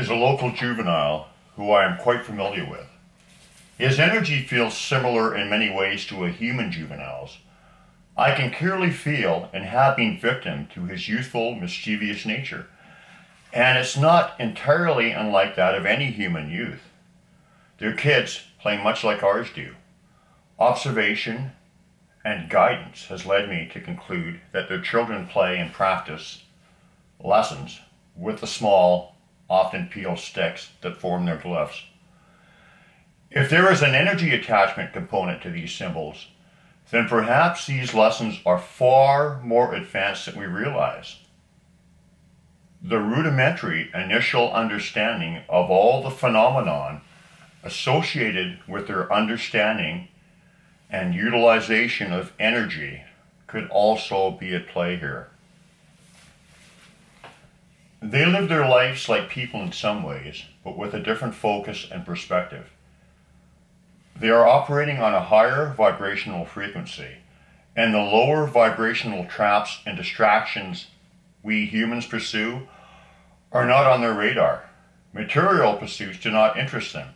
is a local juvenile who I am quite familiar with. His energy feels similar in many ways to a human juvenile's. I can clearly feel and have been victim to his youthful, mischievous nature, and it's not entirely unlike that of any human youth. Their kids play much like ours do. Observation and guidance has led me to conclude that their children play and practice lessons with the small, often peeled sticks that form their glyphs. If there is an energy attachment component to these symbols, then perhaps these lessons are far more advanced than we realize. The rudimentary initial understanding of all the phenomenon associated with their understanding and utilization of energy could also be at play here. They live their lives like people in some ways, but with a different focus and perspective. They are operating on a higher vibrational frequency, and the lower vibrational traps and distractions we humans pursue are not on their radar. Material pursuits do not interest them,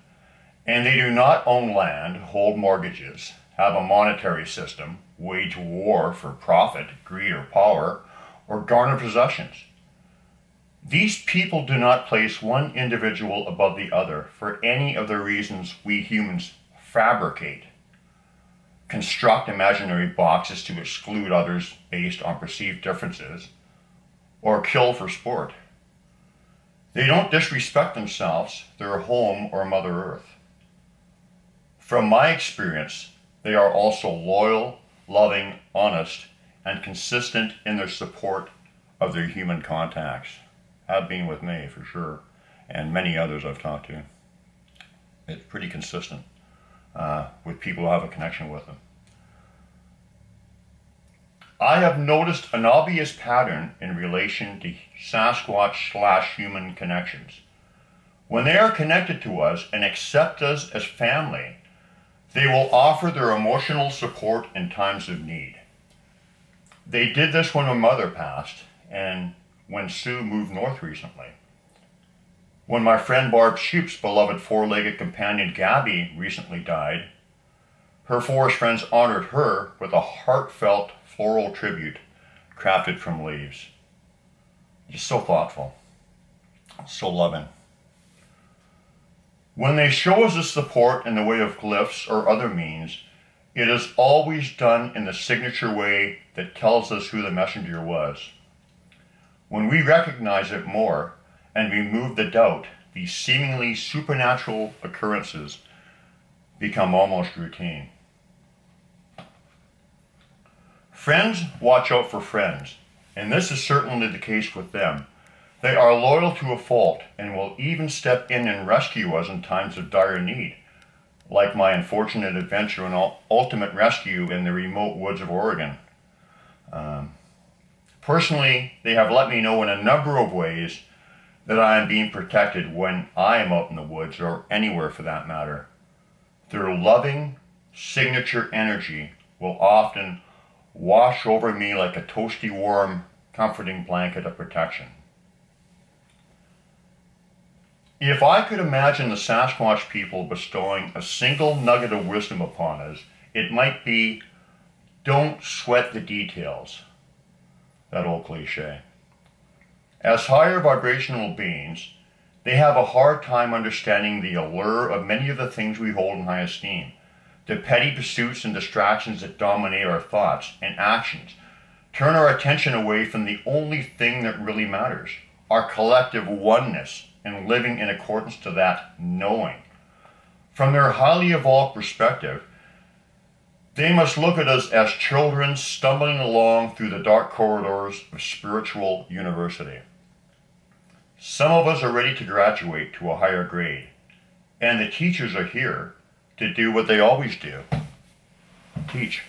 and they do not own land, hold mortgages, have a monetary system, wage war for profit, greed, or power, or garner possessions. These people do not place one individual above the other for any of the reasons we humans fabricate, construct imaginary boxes to exclude others based on perceived differences, or kill for sport. They don't disrespect themselves, their home, or Mother Earth. From my experience, they are also loyal, loving, honest, and consistent in their support of their human contacts. Have been with me, for sure, and many others I've talked to. It's pretty consistent with people who have a connection with them. I have noticed an obvious pattern in relation to Sasquatch/human connections. When they are connected to us and accept us as family, they will offer their emotional support in times of need. They did this when my mother passed and when Sue moved north recently. When my friend Barb Shoup's beloved four-legged companion Gabby recently died, her forest friends honored her with a heartfelt floral tribute crafted from leaves. Just so thoughtful, so loving. When they show us this support in the way of glyphs or other means, it is always done in the signature way that tells us who the messenger was. When we recognize it more and remove the doubt, these seemingly supernatural occurrences become almost routine. Friends watch out for friends, and this is certainly the case with them. They are loyal to a fault and will even step in and rescue us in times of dire need, like my unfortunate adventure and ultimate rescue in the remote woods of Oregon. Personally, they have let me know in a number of ways that I am being protected when I am out in the woods, or anywhere for that matter. Their loving, signature energy will often wash over me like a toasty, warm, comforting blanket of protection. If I could imagine the Sasquatch people bestowing a single nugget of wisdom upon us, it might be, don't sweat the details. That old cliche. As higher vibrational beings, they have a hard time understanding the allure of many of the things we hold in high esteem, the petty pursuits and distractions that dominate our thoughts and actions, turn our attention away from the only thing that really matters, our collective oneness, and living in accordance to that knowing. From their highly evolved perspective, they must look at us as children stumbling along through the dark corridors of spiritual university. Some of us are ready to graduate to a higher grade, and the teachers are here to do what they always do: teach.